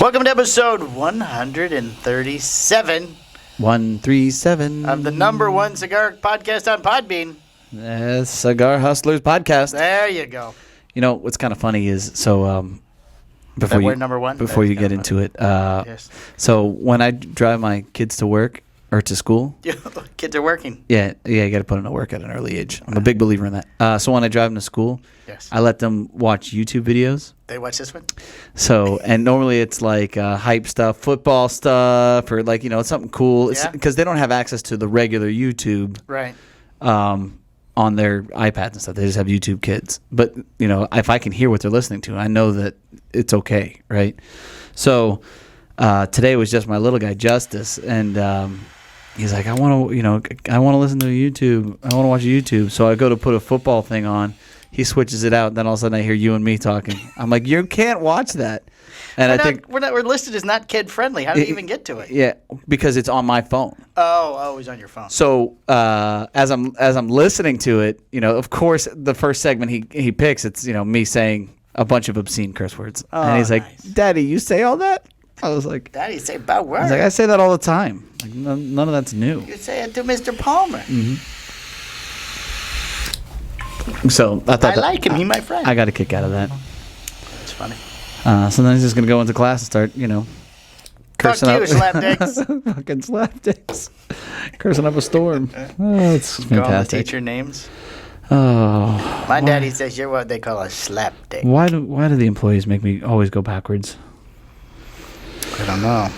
Welcome to episode 137 137 of the number one cigar podcast on Podbean. Cigar Hustlers podcast. There you go. You know what's kind of funny is before we're number one? Before you get into it, Yes. So when I drive my kids to work or to school, Kids are working. yeah, you got to put them to work at an early age. I'm a big believer in that. So when I drive them to school, Yes. I let them watch YouTube videos. They watch this one? So, and normally it's like hype stuff, football stuff, or like, it's something cool. Yeah. Because they don't have access to the regular YouTube Right. on their iPads and stuff. They just have YouTube Kids. But, if I can hear what they're listening to, I know that it's okay, right? So today was just my little guy, Justice, and he's like, I want to listen to YouTube. I want to watch YouTube. So I go to put a football thing on. He switches it out. Then all of a sudden I hear you and me talking. I'm like, you can't watch that. And we're listed as not kid friendly. How did you even get to it? Yeah, because it's on my phone. Oh, it's on your phone. So as I'm listening to it, of course, the first segment he picks, it's me saying a bunch of obscene curse words, and he's like, nice. "Daddy, you say all that?" I was like, Daddy say bad I words. was like, I say that all the time. Like, none of that's new. You say it to Mr. Palmer. So I thought I like him. He's my friend. I got a kick out of that. It's funny. So then he's just gonna go into class and start, cursing Fuck you, up, slapdicks. fucking slapdicks, cursing up a storm. Oh, it's Call the fantastic. teacher names. Oh, My daddy says you're what they call a slapdick. why do the employees make me always go backwards? I don't know.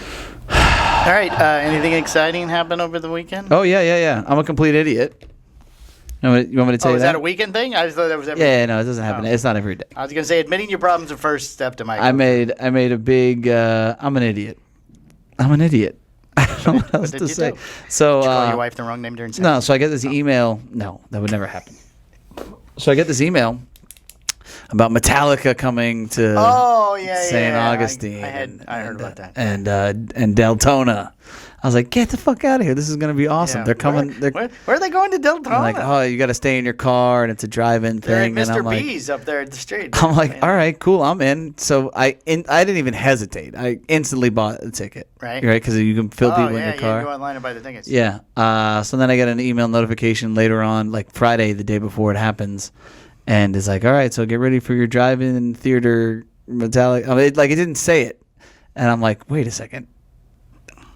All right. Anything exciting happen over the weekend? Oh yeah. I'm a complete idiot. You want me to tell you is that? that a weekend thing? I just thought that was every Yeah, no, it doesn't happen. Oh. It's not every day. I was going to say admitting your problems the first step to my I made a big. I'm an idiot. I don't know what else did to you say. do? So Did you call your wife the wrong name during sex? no, so I get this email. No, that would never happen. So I get this email about Metallica coming to St. Augustine. I heard about that. And Deltona. I was like, get the fuck out of here. This is going to be awesome. Yeah. They're coming. Where are they going to Deltona? I'm like, oh, you got to stay in your car, and it's a drive-in They're thing. at And I'm Mr. like, B's up there at the street. I'm like, all right, cool, I'm in. So I didn't even hesitate. I instantly bought a ticket. Right. Because you can fill people in your car. You go online and buy the tickets. Yeah. So then I get an email notification later on, like Friday, the day before it happens, and it's like, all right, so get ready for your drive-in theater Metallica. I mean, it didn't say it, and I'm like, wait a second,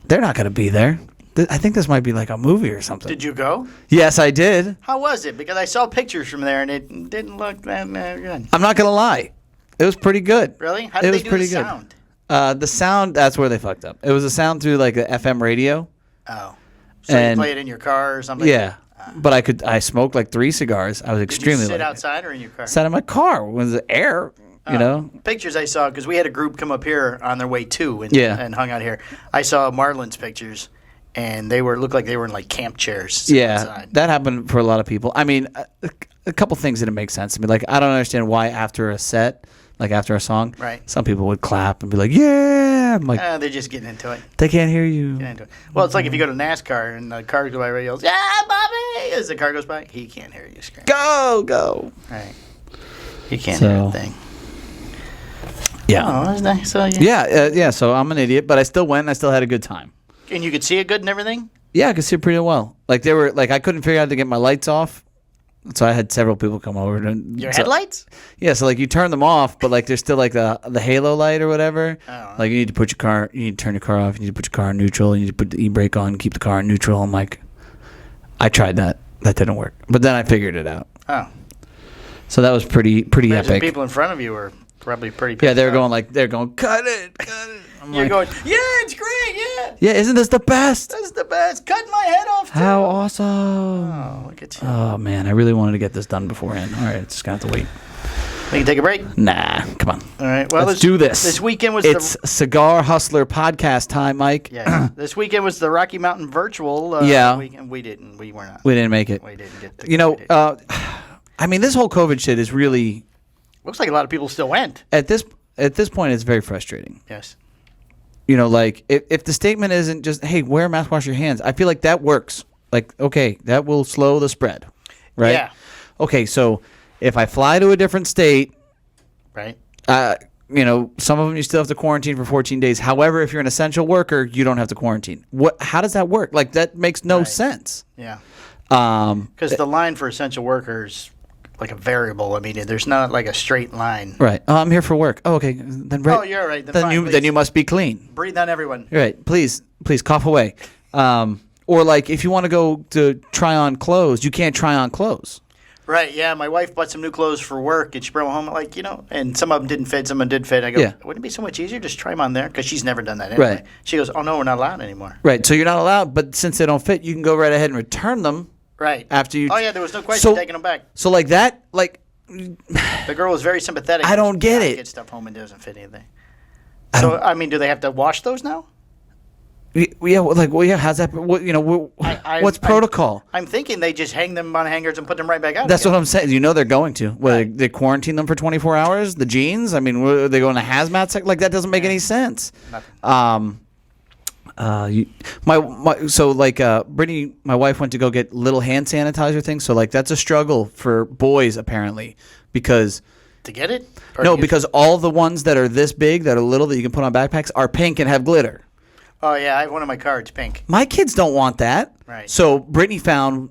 they're not going to be there. I think this might be like a movie or something. Did you go? Yes, I did. How was it? Because I saw pictures from there and it didn't look that good. I'm not going to lie. It was pretty good. Really? How did they do the sound? The sound, that's where they fucked up. It was a sound through like the FM radio. Oh. So you play it in your car or something? Yeah. But I smoked like 3 cigars. I was extremely Did you sit light. outside or in your car? Sat in my car. It was the air, Pictures I saw, because we had a group come up here on their way to and hung out here. I saw Marlon's pictures, and they looked like they were in like camp chairs. Outside. That happened for a lot of people. I mean, a couple things didn't make sense to me. Like, I don't understand why after a set, like after a song, right, some people would clap and be like, yeah. I'm like, they're just getting into it. They can't hear you. Get into it. Well, it's like if you go to NASCAR and the car goes by, and yells, yeah, Bobby! As the car goes by, he can't hear you scream. Go. Right. He can't hear a thing. Yeah. Oh, that's nice. So, yeah. So I'm an idiot, but I still went. And I still had a good time. And you could see it good and everything? Yeah, I could see it pretty well. Like I couldn't figure out how to get my lights off, so I had several people come over. Your headlights? Yeah, so like you turn them off, but like there's still like the halo light or whatever. Oh. Like you need to turn your car off. You need to put your car in neutral. You need to put the e-brake on, keep the car in neutral. I'm like, I tried that. That didn't work. But then I figured it out. Oh. So that was pretty epic. People in front of you were probably pretty. Yeah, they're going, cut it. You're going, yeah, it's great, yeah. Yeah, isn't this the best? This is the best. Cut my head off, too. How awesome. Oh, look at you. Oh, man, I really wanted to get this done beforehand. All right, just going to have to wait. We can take a break? Nah, come on. All right, well, let's do this. This weekend was It's Cigar Hustler podcast time, Mike. Yeah, this weekend was the Rocky Mountain Virtual weekend. We didn't make it. We didn't get the I mean, this whole COVID shit is really... Looks like a lot of people still went. At this point, it's very frustrating. Yes. Like, if the statement isn't just, hey, wear a mask, wash your hands, I feel like that works. Like, okay, that will slow the spread, right? Yeah. Okay, so if I fly to a different state, right, some of them you still have to quarantine for 14 days. However, if you're an essential worker, you don't have to quarantine. How does that work? Like, that makes no sense. Yeah. Because the line for essential workers, like a variable. I mean, there's not like a straight line. Right. Oh, I'm here for work. Oh, okay. Then Oh, you're right. Then you must be clean. Breathe on everyone. Right. Please cough away. Or like if you want to go to try on clothes, you can't try on clothes. Right. Yeah. My wife bought some new clothes for work, and she brought them home. And some of them didn't fit, some of them did fit. I go, wouldn't it be so much easier just try them on there? Because she's never done that anyway. Right. She goes, oh no, we're not allowed anymore. Right. So you're not allowed, but since they don't fit, you can go right ahead and return them. Right. After you. Oh yeah, there was no question taking them back. So like that, like. The girl was very sympathetic. I don't get it. Get stuff home and it doesn't fit anything. So I mean, do they have to wash those now? Yeah. How's that? What's protocol? I'm thinking they just hang them on hangers and put them right back out. That's what I'm saying. They're going to. They quarantine them for 24 hours. The jeans. I mean, are they going to hazmat sec? Like that doesn't make any sense. Brittany, my wife went to go get little hand sanitizer things. So like that's a struggle for boys apparently because. To get it? No, because all the ones that are this big, that are little, that you can put on backpacks, are pink and have glitter. Oh, yeah. I have one of my cards, pink. My kids don't want that. Right. So Brittany found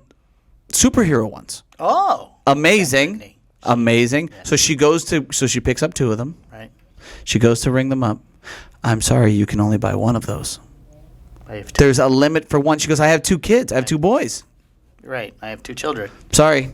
superhero ones. Oh. Amazing. Amazing. Yeah. So she picks up 2 of them. Right. She goes to ring them up. I'm sorry, you can only buy one of those. I have 2. There's a limit for one. She goes, I have 2 kids. I have 2 boys. Right. I have 2 children. Sorry.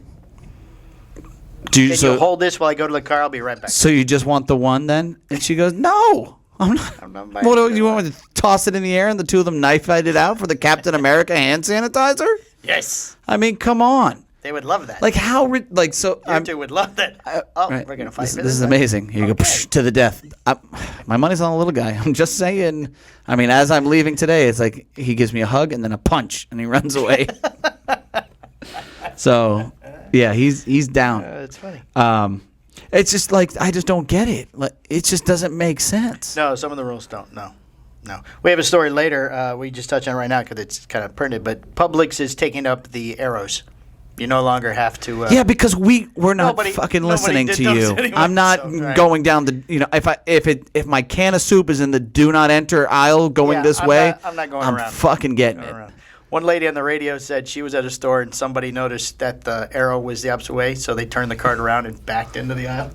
Can you hold this while I go to the car? I'll be right back. So you just want the one then? And she goes, no. I'm not what do you want me to toss it in the air and the 2 of them knife fight it out for the Captain America hand sanitizer? Yes. I mean, come on. They would love that. Like how? Like so. You 2 would love that. Right. We're gonna fight. This is amazing. Here you go to the death. My money's on the little guy. I'm just saying. I mean, as I'm leaving today, it's like he gives me a hug and then a punch and he runs away. So, yeah, he's down. It's funny. It's just like I just don't get it. Like it just doesn't make sense. No, some of the rules don't. No. We have a story later. We just touch on it right now because it's kind of printed. But Publix is taking up the arrows. You no longer have to. Yeah, because we're not fucking listening to you. Anyway, I'm not going down the. If my can of soup is in the do not enter aisle going this way, I'm not going around. I'm fucking getting it. One lady on the radio said she was at a store and somebody noticed that the arrow was the opposite way, so they turned the cart around and backed into the aisle.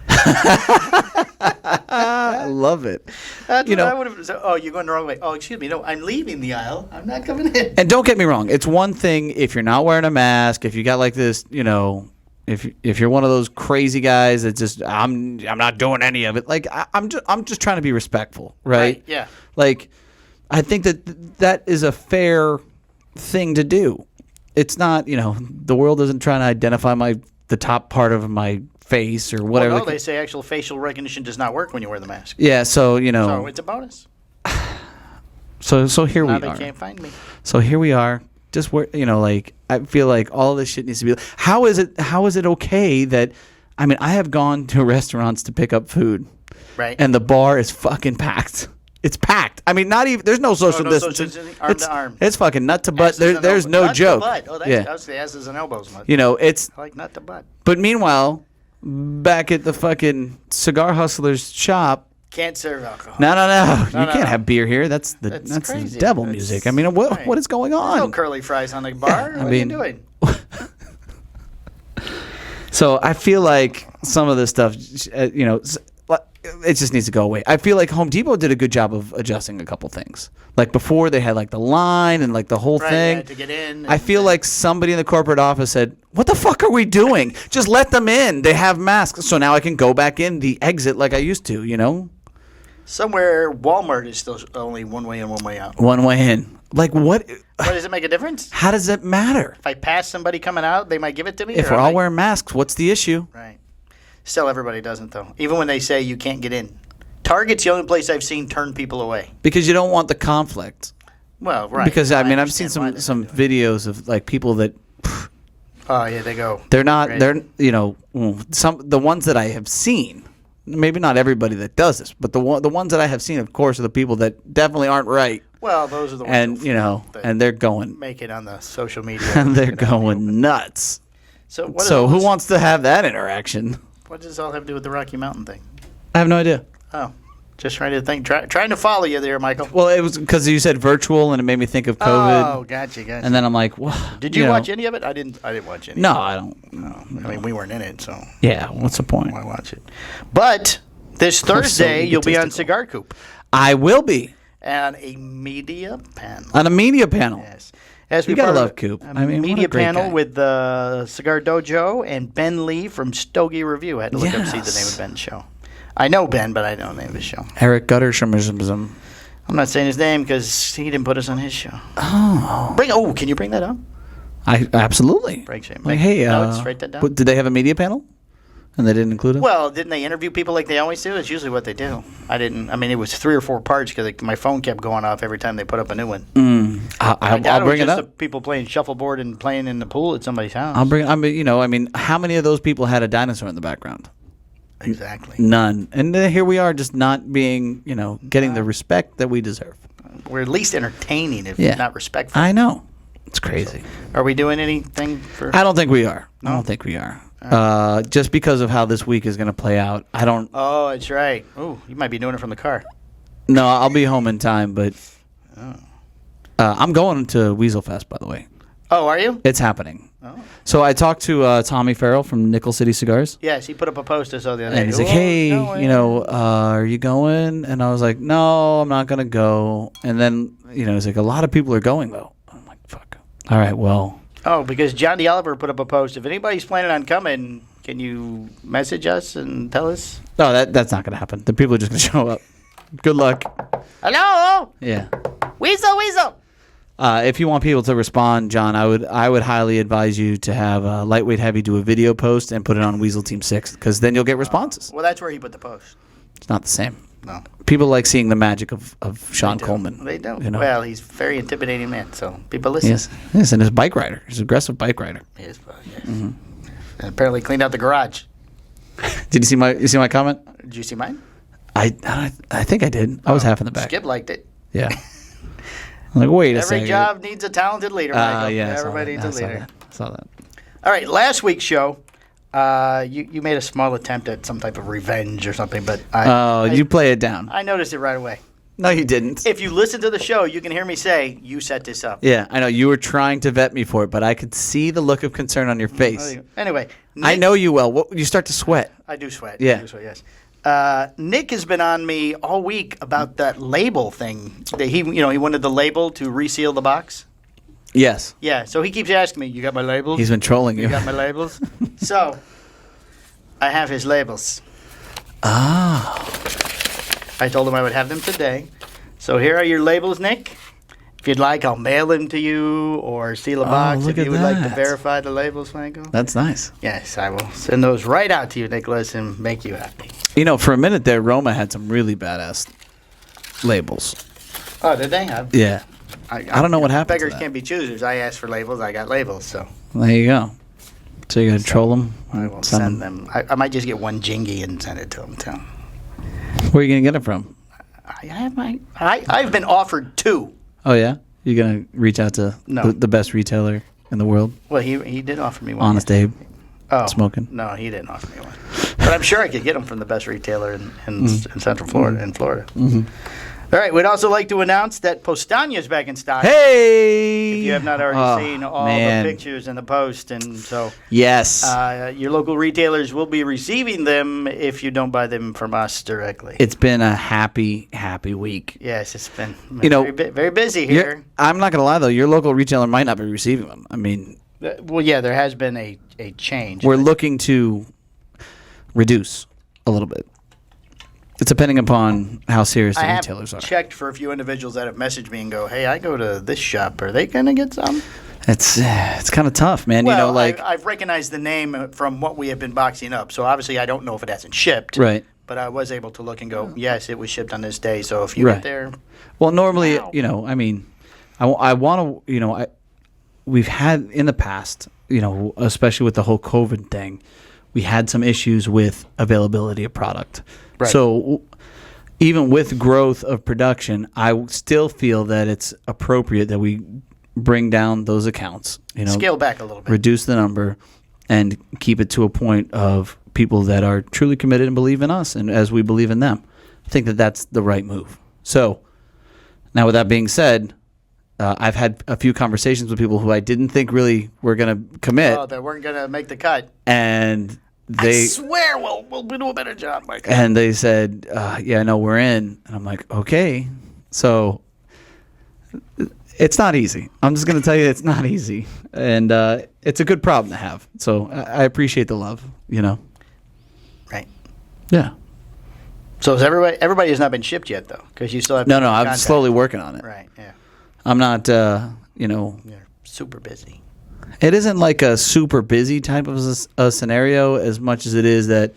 I love it. That's what I would have said. Oh, you're going the wrong way. Oh, excuse me. No, I'm leaving the aisle. I'm not coming in. And don't get me wrong. It's one thing if you're not wearing a mask, if you got like this, if you're one of those crazy guys that just I'm not doing any of it. Like I'm just trying to be respectful, right? Yeah. Like I think that is a fair thing to do. It's not, the world isn't trying to identify the top part of my face or whatever. Well, no, they say actual facial recognition does not work when you wear the mask. Yeah, so So it's a bonus. So here now we are. They can't find me. So here we are. Just where I feel like all this shit needs to be. How is it okay that I have gone to restaurants to pick up food, right? And the bar is fucking packed. It's packed. I mean, not even. There's no social distancing. Arm to arm. It's fucking nut to butt. There's no joke. Oh, that's the asses and elbows. It's like nut to butt. But meanwhile, back at the fucking cigar hustler's shop, can't serve alcohol. No. You can't have beer here. That's the devil music. I mean, what is going on? There's no curly fries on the bar. What are you doing? So I feel like some of this stuff, it just needs to go away. I feel like Home Depot did a good job of adjusting a couple things. Like before, they had like the line and like the whole thing. To get in. I feel like somebody in the corporate office said, "What the fuck are we doing? Just let them in. They have masks, so now I can go back in the exit like I used to." Somewhere Walmart is still only one way in, one way out. One way in. Like what? What does it make a difference? How does it matter? If I pass somebody coming out, they might give it to me. If we're all wearing masks, what's the issue? Right. Still, everybody doesn't, though. Even when they say you can't get in. Target's the only place I've seen turn people away. Because you don't want the conflict. Well, right. Because, I've seen some videos of, like, people that... Oh, yeah, they go... They're not... Crazy. The ones that I have seen, maybe not everybody that does this, but the ones that I have seen, of course, are the people that definitely aren't right. Well, those are the ones and they're going... Make it on the social media. And they're going nuts. So who wants to have that interaction? What does this all have to do with the Rocky Mountain thing? I have no idea. Oh, just trying to think. Trying to follow you there, Michael. Well, it was because you said virtual, and it made me think of COVID. Oh, gotcha. And then I'm like, well, did you watch any of it? I didn't watch any. No, of it. I don't. No. I mean, we weren't in it, so. Yeah, what's the point? Why watch it? But this Thursday, you'll be on Cigar Coop. I will be. On a media panel. On a media panel. Yes. As you gotta love Coop. I mean, media panel with Cigar Dojo and Ben Lee from Stogie Review. I had to look up see the name of Ben's show. I know Ben, but I don't know the name of his show. Eric Guttershermism. I'm not saying his name because he didn't put us on his show. Oh. Can you bring that up? I absolutely. Like, hey, let's write that down. Did they have a media panel? And they didn't include it? Well, didn't they interview people like they always do? It's usually what they do. I mean, it was 3 or 4 parts because my phone kept going off every time they put up a new one. I'll bring it up. The people playing shuffleboard and playing in the pool at somebody's house. I'll bring. I mean, how many of those people had a dinosaur in the background? Exactly. None. And here we are, just not being, getting the respect that we deserve. We're at least entertaining, if not respectful. I know. It's crazy. So, are we doing anything for? I don't think we are. No? I don't think we are. Just because of how this week is going to play out, I don't. Oh, that's right. Oh, you might be doing it from the car. No, I'll be home in time, but I'm going to Weasel Fest, by the way. Oh, are you? It's happening. Oh. So I talked to Tommy Farrell from Nickel City Cigars. Yes, he put up a post the other day. And he's like, hey, are you going? And I was like, no, I'm not going to go. And then, he's like, a lot of people are going, though. I'm like, fuck. All right, well. Oh, because John DeOliver put up a post. If anybody's planning on coming, can you message us and tell us? No, that's not going to happen. The people are just going to show up. Good luck. Hello? Yeah. Weasel. If you want people to respond, John, I would highly advise you to have Lightweight Heavy do a video post and put it on Weasel Team 6, because then you'll get responses. Well, that's where he put the post. It's not the same. No. People like seeing the magic of Sean Coleman. They do. Well, he's a very intimidating man, so people listen. Yes, and he's a bike rider. He's an aggressive bike rider. He is, yes. Mm-hmm. And apparently cleaned out the garage. Did you see my comment? Did you see mine? I think I did. I was half in the back. Skip liked it. Yeah. I'm like, wait a second. Every job needs a talented leader, Michael. Yeah, everybody needs a leader. I saw that. All right, last week's show, you made a small attempt at some type of revenge or something, but you play it down. I noticed it right away. No, you didn't. If you listen to the show, you can hear me say, you set this up. Yeah, I know. You were trying to vet me for it, but I could see the look of concern on your face. Anyway. Nick, I know you well. You start to sweat. I do sweat. Yeah. I do sweat, yes. Nick has been on me all week about that label thing. He wanted the label to reseal the box. Yes. Yeah, so he keeps asking me, you got my labels? He's been trolling you. You got my labels? So, I have his labels. Oh. I told him I would have them today. So here are your labels, Nick. If you'd like, I'll mail them to you or seal a box if you would like to verify the labels, Franco. That's nice. Yes, I will send those right out to you, Nicholas, and make you happy. For a minute there, Roma had some really badass labels. Oh, did they? Yeah. I don't know what happened. Beggars can't be choosers. I asked for labels. I got labels. So there you go. So you're gonna troll them? I will send them. I might just get one jingy and send it to them too. Where are you gonna get it from? I've been offered 2. Oh yeah, you're gonna reach out to the best retailer in the world? Well, he did offer me one. Honest Abe. Oh, smoking? No, he didn't offer me one. But I'm sure I could get them from the best retailer in Central Florida. In Florida. Mm-hmm. All right, we'd also like to announce that Powstanie is back in stock. Hey! If you have not already seen all the pictures in the post, and so yes, your local retailers will be receiving them if you don't buy them from us directly. It's been a happy week. Yes, it's been very busy here. I'm not gonna lie though, your local retailer might not be receiving them. I mean, well, yeah, there has been a change. We're looking to reduce a little bit. It's depending upon how serious the retailers are. I have checked for a few individuals that have messaged me and go, hey, I go to this shop. Are they going to get some? It's kind of tough, man. Well, I've recognized the name from what we have been boxing up. So obviously I don't know if it hasn't shipped. Right. But I was able to look and go, yes, it was shipped on this day. So if you get there. Well, normally, I mean, I want to, we've had in the past, especially with the whole COVID thing, we had some issues with availability of product. Right. So even with growth of production, I still feel that it's appropriate that we bring down those accounts. Scale back a little bit. Reduce the number and keep it to a point of people that are truly committed and believe in us and as we believe in them. I think that that's the right move. So now with that being said, I've had a few conversations with people who I didn't think really were going to commit. Oh, they weren't going to make the cut. And they I swear we'll do a better job, Mike. And they said, yeah, no, we're in. And I'm like, okay. So it's not easy. I'm just going to tell you it's not easy. And it's a good problem to have. So I appreciate the love, you know. Right. Yeah. So is everybody has not been shipped yet, though? Because you still have No, I'm slowly working on it. Right, yeah. I'm not, you know. You're super busy. It isn't like a super busy type of a scenario as much as it is that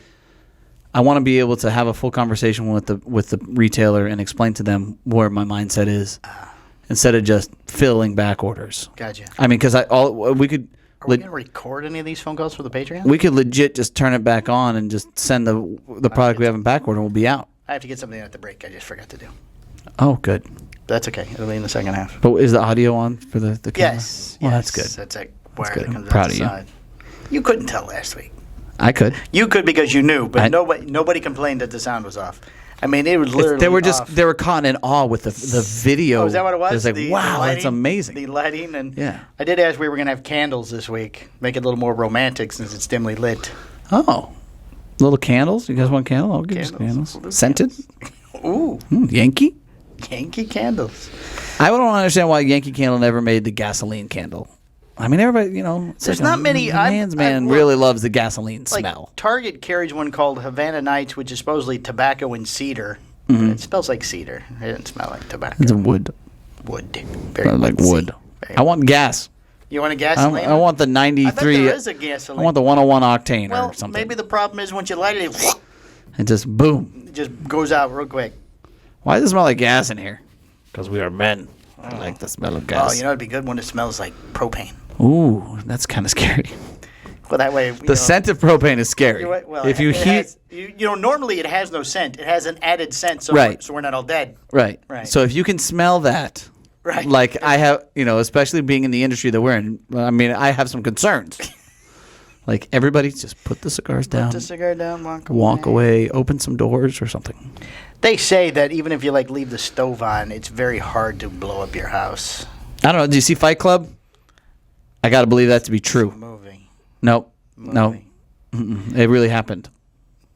I want to be able to have a full conversation with the retailer and explain to them where my mindset is instead of just filling back orders. Gotcha. I mean, because we could. Are we going to record any of these phone calls for the Patreon? We could legit just turn it back on and just send the product we have in back order and we'll be out. I have to get something at the break. I just forgot to do. Oh, good. That's okay. It'll be in the second half. But is the audio on for the camera? Yes. Well, yes. that's good. That's like wire That's good. that comes I'm proud out the of you. side. You couldn't tell last week. I could. You could because you knew, but nobody complained that the sound was off. I mean, it was literally off. They were caught in awe with the video. Oh, is that what it was? It was like, the wow, lighting, that's amazing. The lighting and yeah. I did ask we were going to have candles this week, make it a little more romantic since it's dimly lit. Oh, little candles. You guys want candles? I'll give you some candles. Scented. Ooh, Yankee. Yankee candles. I don't understand why Yankee Candle never made the gasoline candle. I mean, everybody, you know. There's not many. Man's man really loves the gasoline like, smell. Target carries one called Havana Nights, which is supposedly tobacco and cedar. Mm-hmm. It smells like cedar. It doesn't smell like tobacco. It's a wood. Wood. Very like wood. I want gas. You want a gasoline? I want the 93. I bet there is a gasoline. I want the 101 octane or something. Maybe the problem is once you light it, it just boom. It just goes out real quick. Why does it smell like gas in here? Because we are men. I like the smell of gas. Oh, you know it'd be good when it smells like propane. Ooh, that's kind of scary. Well, that way the scent of propane is scary. If you heat, normally it has no scent. It has an added scent, so we're not all dead. Right. So if you can smell that, like I have, especially being in the industry that we're in. I mean, I have some concerns. Like everybody, just put the cigars down. Put the cigar down. Walk away. Open some doors or something. They say that even if you leave the stove on, it's very hard to blow up your house. I don't know. Do you see Fight Club? I got to believe that to be true. Movie. Nope. No. It really happened.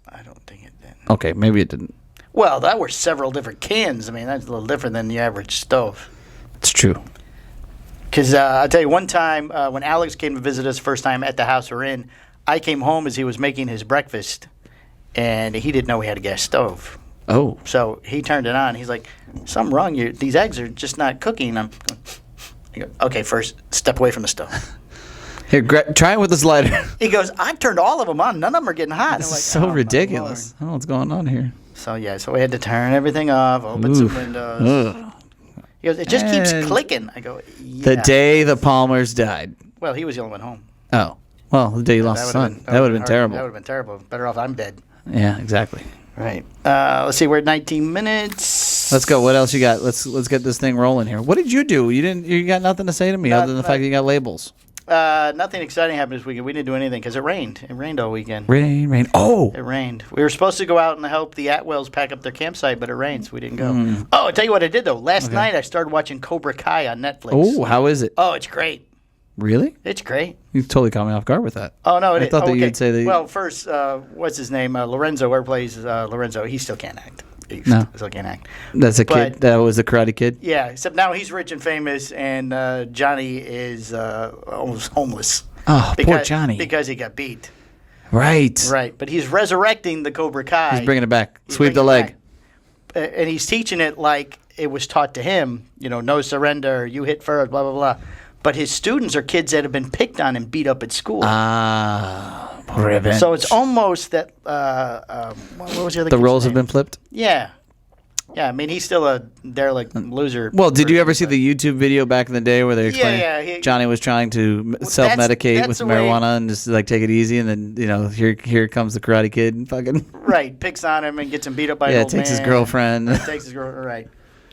I don't think it did. Okay, maybe it didn't. Well, that were several different cans. I mean, that's a little different than the average stove. It's true. Because I'll tell you, one time when Alex came to visit us first time at the house we're in, I came home as he was making his breakfast, and he didn't know we had a gas stove. Oh. So he turned it on. He's like, something wrong. These eggs are just not cooking. I go, okay, first, step away from the stove. Here, try it with this lighter. He goes, I've turned all of them on. None of them are getting hot. This is so ridiculous. I don't know what's going on here. So we had to turn everything off, open some windows. Ugh. He goes, it just keeps clicking. I go, yeah. The day the Palmers died. Well, he was the only one home. Oh. Well, the day you lost the son. That would have been terrible. That would have been terrible. Better off I'm dead. Yeah, exactly. Right. Let's see. We're at 19 minutes. Let's go. What else you got? Let's get this thing rolling here. What did you do? You got nothing to say to me other than the fact that you got labels. Nothing exciting happened this weekend. We didn't do anything because it rained. It rained all weekend. Rain. Oh. It rained. We were supposed to go out and help the Atwells pack up their campsite, but it rained, so we didn't go. Oh, I'll tell you what I did, though. Last night I started watching Cobra Kai on Netflix. Oh, how is it? Oh, it's great. Really? It's great. You totally caught me off guard with that. Oh, no. I thought that you'd say that. Well, first, what's his name? Lorenzo, whoever plays Lorenzo, he still can't act. No. Still can't act. That's a kid. That was the Karate Kid? Yeah, except now he's rich and famous, and Johnny is almost homeless. Oh, poor Johnny. Because he got beat. Right. Right. But he's resurrecting the Cobra Kai. He's bringing it back. Sweep the leg. And he's teaching it like it was taught to him. No surrender, you hit first, blah, blah, blah. But his students are kids that have been picked on and beat up at school. Revenge. So it's almost that. What was the other? The roles name? have been flipped? Yeah. Yeah, I mean, he's still a derelict loser. Well, did you ever see the YouTube video back in the day where they explained Johnny was trying to self-medicate with marijuana and just take it easy, and then here comes the Karate Kid and fucking right picks on him and gets him beat up by an old man. takes his girlfriend. Takes his girlfriend. Right.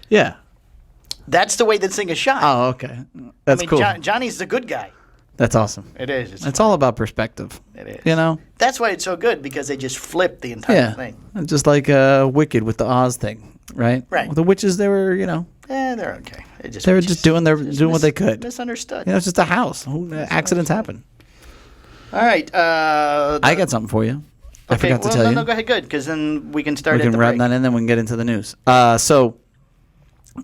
Yeah. That's the way this thing is shot. Oh, okay. That's cool. Johnny's the good guy. That's awesome. It is. It's all about perspective. It is. You know? That's why it's so good, because they just flip the entire thing. Just like Wicked with the Oz thing, right? Right. Well, the witches, they were, They're okay. They were just doing what they could. Misunderstood. It's just a house. Accidents happen. All right. I got something for you. I forgot to tell you. No, go ahead. Good, because then we can start. We can wrap that in, then we can get into the news. So,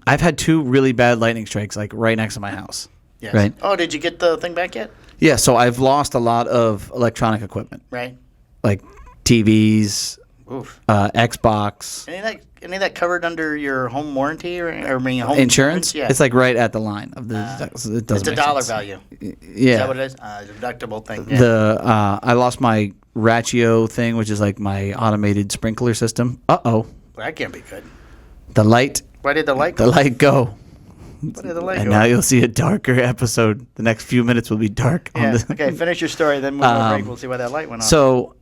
I've had 2 really bad lightning strikes, like right next to my house. Yes. Right. Oh, did you get the thing back yet? Yeah. So I've lost a lot of electronic equipment. Right. Like TVs, Oof. Xbox. Any of that covered under your home warranty or home insurance? Yeah. It's like right at the line of the. It doesn't. It's a make dollar sense. value. Yeah. Is that what it is? Deductible thing. Yeah. I lost my Ratio thing, which is like my automated sprinkler system. Well, that can't be good. The light. Why did the light go? The light go. Why did the light And go? now you'll see a darker episode. The next few minutes will be dark. Yeah. Okay, finish your story, then we'll go break. We'll see why that light went off. So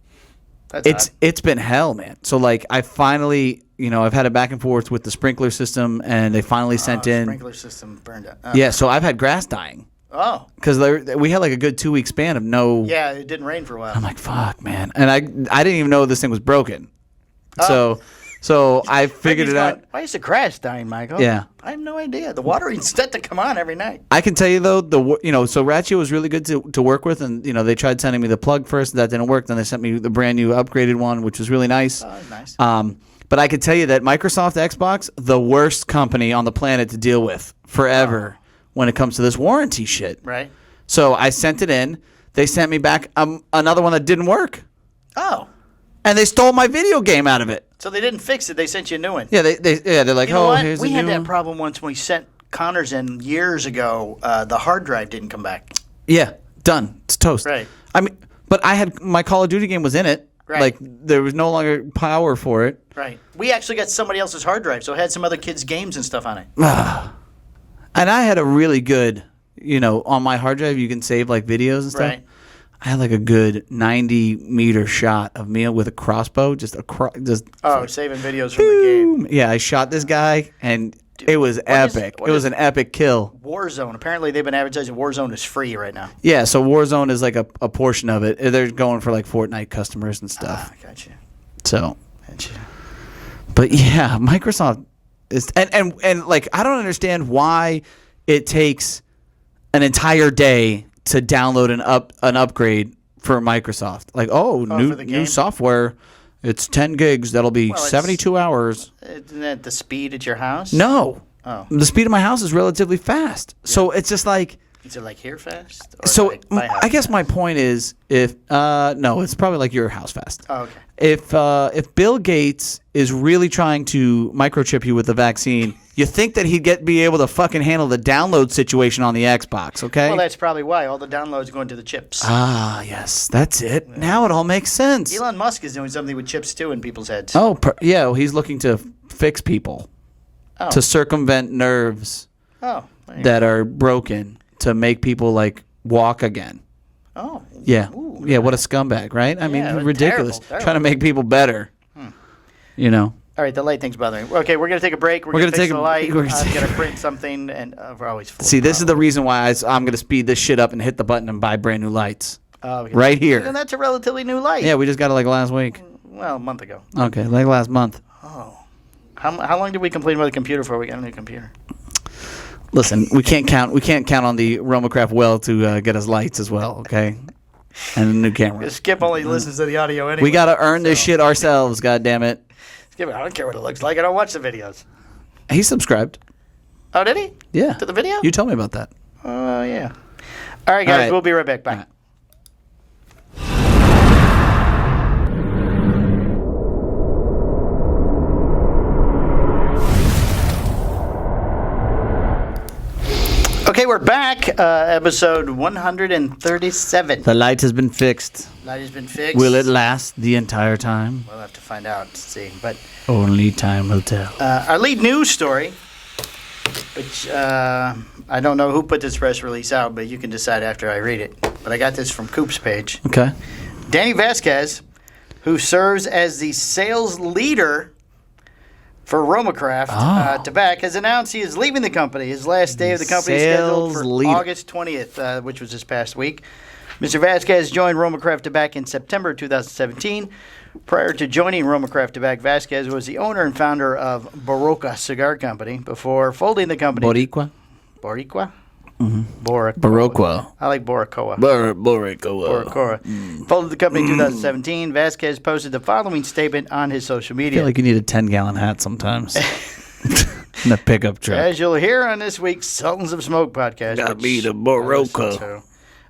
That's it's been hell, man. So like I finally, I've had a back and forth with the sprinkler system, and they finally sent in. Sprinkler system burned out. Yeah, so I've had grass dying. Oh. Because we had like a good 2-week span of no. Yeah, it didn't rain for a while. I'm like, fuck, man, and I didn't even know this thing was broken. So I figured it out. Why is the grass dying, Michael? Yeah. I have no idea. The watering's set to come on every night. I can tell you though, so Ratio was really good to work with, and they tried sending me the plug first, that didn't work. Then they sent me the brand new upgraded one, which was really nice. Oh, nice. But I could tell you that Microsoft Xbox, the worst company on the planet to deal with forever when it comes to this warranty shit. Right. So I sent it in. They sent me back another one that didn't work. Oh. And they stole my video game out of it. So they didn't fix it. They sent you a new one. Yeah, they're like, You know what? here's we a new had that one. problem once when we sent Connors in years ago. The hard drive didn't come back. Yeah, done. It's toast. Right. I mean, but I had my Call of Duty game was in it. Right. Like there was no longer power for it. Right. We actually got somebody else's hard drive, so it had some other kids' games and stuff on it. And I had a really good, on my hard drive you can save like videos and stuff. Right. I had like a good 90-meter shot of me with a crossbow, saving videos from the game. Yeah, I shot this guy, and it was epic. It was an epic kill. Warzone. Apparently, they've been advertising Warzone is free right now. Yeah, so Warzone is like a portion of it. They're going for like Fortnite customers and stuff. Gotcha. So, Gotcha. but yeah, Microsoft is, and like I don't understand why it takes an entire day to download an upgrade for Microsoft. Like, new software. It's 10 gigs. That'll be 72 hours. Isn't that the speed at your house? No. Oh. The speed of my house is relatively fast. Yeah. So it's just like. Is it like here fast? Or So like my house I guess fast? my point is no, it's probably like your house fast. Oh, okay. If Bill Gates is really trying to microchip you with the vaccine, you think that he'd be able to fucking handle the download situation on the Xbox, okay? Well, that's probably why all the downloads going to the chips. Ah, yes, that's it. Yeah. Now it all makes sense. Elon Musk is doing something with chips too in people's heads. Oh, well, he's looking to fix people, to circumvent nerves that are broken, to make people like walk again. Oh. Yeah. Ooh, yeah, what a scumbag, right? I mean, ridiculous. Terrible. Trying to make people better. All right, the light thing's bothering me. Okay, we're going to take a break. We're going to fix the light. I'm going to print something, and we're always full. See, this is the reason why I'm going to speed this shit up and hit the button and buy brand new lights. Okay. Right here. And that's a relatively new light. Yeah, we just got it like last week. Well, a month ago. Okay, like last month. Oh. How long did we complain about the computer before we got a new computer? Listen, we can't count on the Roma Craft well to get us lights as well, okay? And a new camera. Skip only listens to the audio anyway. We got to earn this shit ourselves, goddammit. Skip, I don't care what it looks like. I don't watch the videos. He subscribed. Oh, did he? Yeah. To the video? You told me about that. Oh, yeah. All right, guys. We'll be right back. Bye. Okay, we're back. Episode 137. The light has been fixed. Light has been fixed. Will it last the entire time? We'll have to find out. See, but only time will tell. Our lead news story, which I don't know who put this press release out, but you can decide after I read it. But I got this from Coop's page. Okay. Danny Vasquez, who serves as the sales leader for Roma Craft Tobak has announced he is leaving the company. His last day of the company is scheduled for August 20th, which was this past week. Mr. Vasquez joined Roma Craft Tobak in September 2017. Prior to joining Roma Craft Tobak, Vasquez was the owner and founder of Boricua Cigar Company before folding the company. Boricua? Boricua? Mm-hmm. Boricua. I like Boricoa. Boricua. Folded the company in 2017. Vasquez posted the following statement on his social I media. feel like you need a 10-gallon hat sometimes. In a pickup truck. As you'll hear on this week's Sultans of Smoke podcast. Gotta be the Boricua.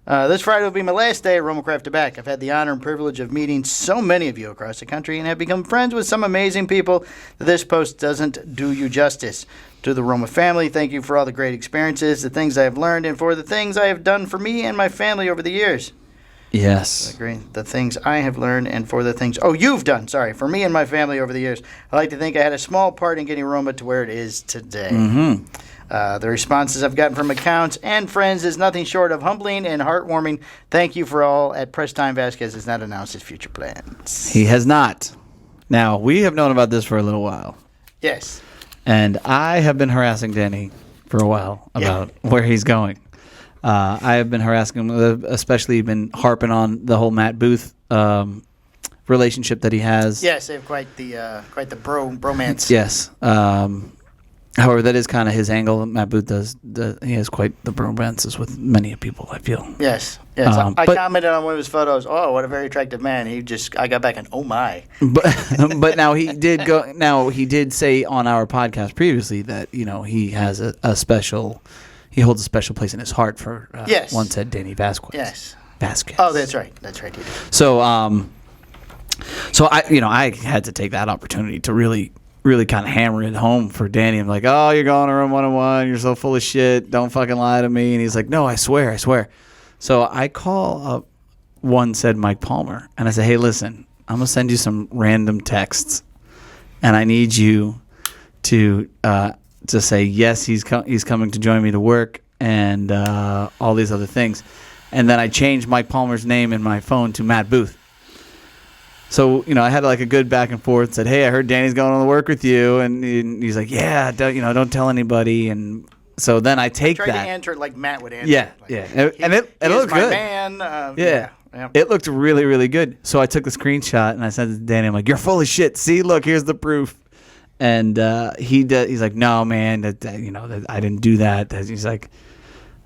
This Friday will be my last day at Roma Craft Tobak. I've had the honor and privilege of meeting so many of you across the country and have become friends with some amazing people that this post doesn't do you justice. To the Roma family, thank you for all the great experiences, the things I have learned, and for the things I have done for me and my family over the years. Yes. The things I have learned and for the things you've done, for me and my family over the years. I like to think I had a small part in getting Roma to where it is today. Mm-hmm. The responses I've gotten from accounts and friends is nothing short of humbling and heartwarming. Thank you for all. At press time, Vasquez has not announced his future plans. He has not. Now, we have known about this for a little while. Yes. And I have been harassing Danny for a while about where he's going. I have been harassing him, especially been harping on the whole Matt Booth relationship that he has. Yes, they have quite the bromance. Yes. However, that is kind of his angle. Matt Booth he has quite the bromances with many people, I feel. Yes. I commented on one of his photos. Oh, what a very attractive man. I got back and oh my. But now he did go. Now he did say on our podcast previously that he has a special. He holds a special place in his heart for one said Danny Vasquez. Yes. Vasquez. Oh, that's right. He did. So I had to take that opportunity to really kind of hammer it home for Danny. I'm like, oh, you're going to room 101. You're so full of shit. Don't fucking lie to me. And he's like, no, I swear. So I call up one said Mike Palmer, and I say, hey, listen, I'm going to send you some random texts, and I need you to say, yes, he's coming to join me to work and all these other things. And then I changed Mike Palmer's name in my phone to Matt Booth. So, I had like a good back and forth, said, hey, I heard Danny's going to work with you. And he's like, yeah, don't tell anybody. And so then I take that. Tried to answer it like Matt would answer. Yeah, and it looked my good. Man. Yeah. It looked really, really good. So I took a screenshot and I sent it to Danny. I'm like, you're full of shit. See, look, here's the proof. And he's like, no, man, that I didn't do that. He's like,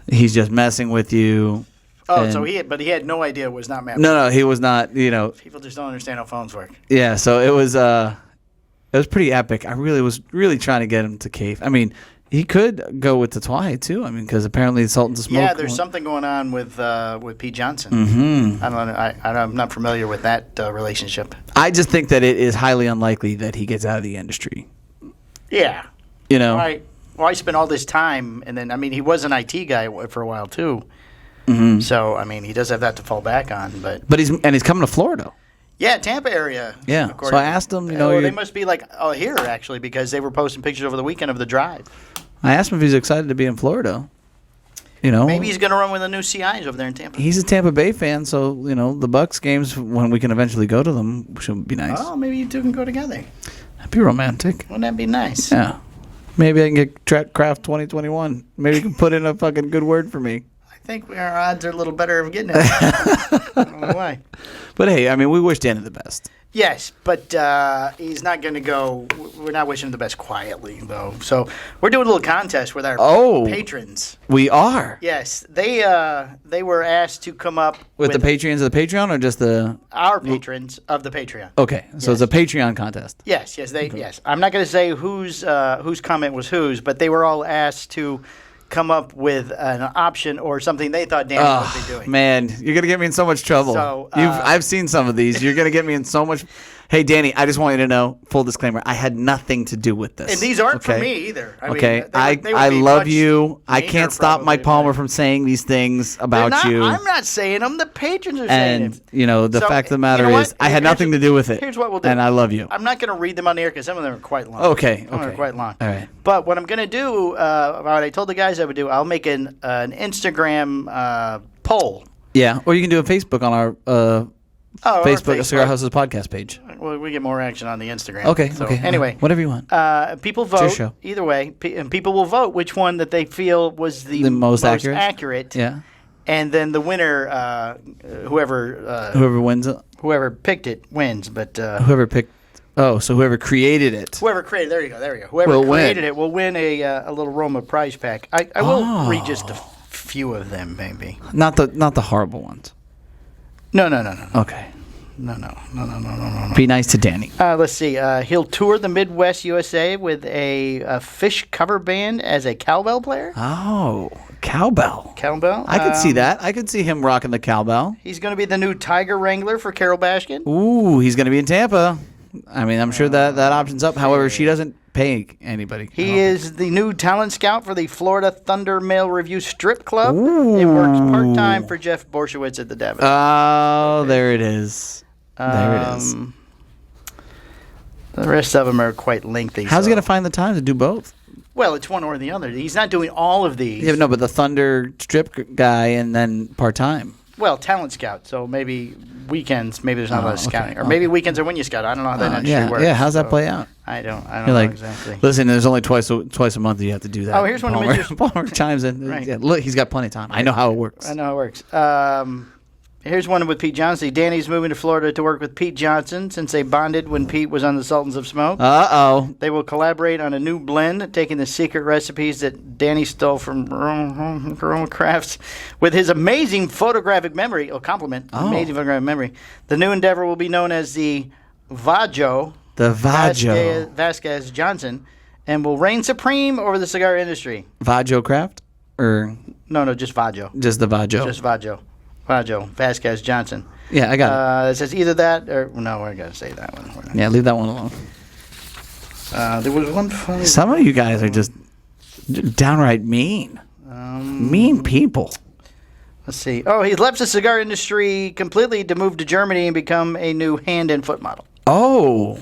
he's just messing with you. Oh, and so he had no idea it was not Matt. No, he was not. People just don't understand how phones work. Yeah, so it was pretty epic. I was really trying to get him to cave. I mean, he could go with the Twy too. I mean, because apparently the Sultans of Smoke. Yeah, there's something going on with Pete Johnson. Mm-hmm. I don't know. I'm not familiar with that relationship. I just think that it is highly unlikely that he gets out of the industry. Yeah. Why spend all this time and then he was an IT guy for a while too. Mm-hmm. So he does have that to fall back on, but he's coming to Florida. Yeah, Tampa area. Yeah. So I asked him, they must be here actually because they were posting pictures over the weekend of the drive. I asked him if he's excited to be in Florida. Maybe he's going to run with the new CIs over there in Tampa. He's a Tampa Bay fan, so the Bucks games when we can eventually go to them should be nice. Oh, maybe you two can go together. That'd be romantic. Wouldn't that be nice? Yeah. Maybe I can get Craft 2021. Maybe you can put in a fucking good word for me. I think our odds are a little better of getting it. I don't know why. But hey, we wish Danny the best. Yes, but he's not going to go. We're not wishing him the best quietly, though. So we're doing a little contest with our patrons. We are? Yes. They were asked to come up with the patrons of the Patreon or just our patrons of the Patreon. Okay, so it's a Patreon contest. Yes. Yes. I'm not going to say whose comment was whose, but they were all asked to come up with an option or something they thought Danny would be doing. Man, you're going to get me in so much trouble. So, I've seen some of these. You're going to get me in so much. Hey, Danny, I just want you to know, full disclaimer, I had nothing to do with this. And these aren't for me either. I love you. I can't stop Mike Palmer from saying these things about you. I'm not saying them. The patrons are saying it. And, the fact of the matter is, I had nothing to do with it. Here's what we'll do. And I love you. I'm not going to read them on the air because some of them are quite long. Okay. Some of them are quite long. All right. But what I'm going to do, what I told the guys I would do, I'll make an Instagram poll. Yeah, or you can do a Facebook on our Oh, Facebook, Cigar House's podcast page. Well, we get more action on the Instagram. Okay. So, okay. Anyway, whatever you want. People It's your vote show. either way, and people will vote which one that they feel was the most accurate. Yeah. And then the winner, whoever Wins it. whoever picked it wins. But Whoever picked. Oh, so whoever created it. whoever created, there you go. Whoever created it will win a little Roma prize pack. I will read just a few of them, maybe. Not the horrible ones. No. Okay. No. Be nice to Danny. Let's see. He'll tour the Midwest USA with a Fish cover band as a cowbell player. Oh, cowbell. Cowbell. I could see that. I could see him rocking the cowbell. He's going to be the new Tiger Wrangler for Carol Baskin. Ooh, he's going to be in Tampa. I mean, I'm sure that option's up. However, she doesn't pay anybody. He is the new talent scout for the Florida Thunder Mail Review Strip Club. It works part-time for Jeff Borshowitz at the Davos. Oh, there it is. There it is. The rest of them are quite lengthy. How's he going to find the time to do both? Well, it's one or the other. He's not doing all of these. Yeah, no, but the Thunder strip guy and then part-time. Well, talent scout. So maybe weekends, maybe there's not a lot of scouting. Or maybe weekends are when you scout. I don't know how that actually works. Yeah, how's that play out? I don't You're know like, exactly. Listen, there's only twice a month you have to do that. Oh, here's one of Mr. Palmer chimes in. Right. Yeah, look, he's got plenty of time. I know how it works. I know how it works. Here's one with Pete Johnson. Danny's moving to Florida to work with Pete Johnson since they bonded when Pete was on the Sultans of Smoke. Uh-oh. They will collaborate on a new blend, taking the secret recipes that Danny stole from Roma Crafts with his amazing photographic memory. Amazing photographic memory. The new endeavor will be known as the Vajo. The Vajo. Vasquez Johnson, and will reign supreme over the cigar industry. Vajo Craft? Or No, just Vajo. just the Vajo? Just Vajo. Vasquez Johnson. Yeah, I got it. It says either that or... No, we're going to say that one. Yeah, leave that one alone. There was one funny... Some of you guys are just downright mean. Mean people. Let's see. Oh, he left the cigar industry completely to move to Germany and become a new hand and foot model. Oh.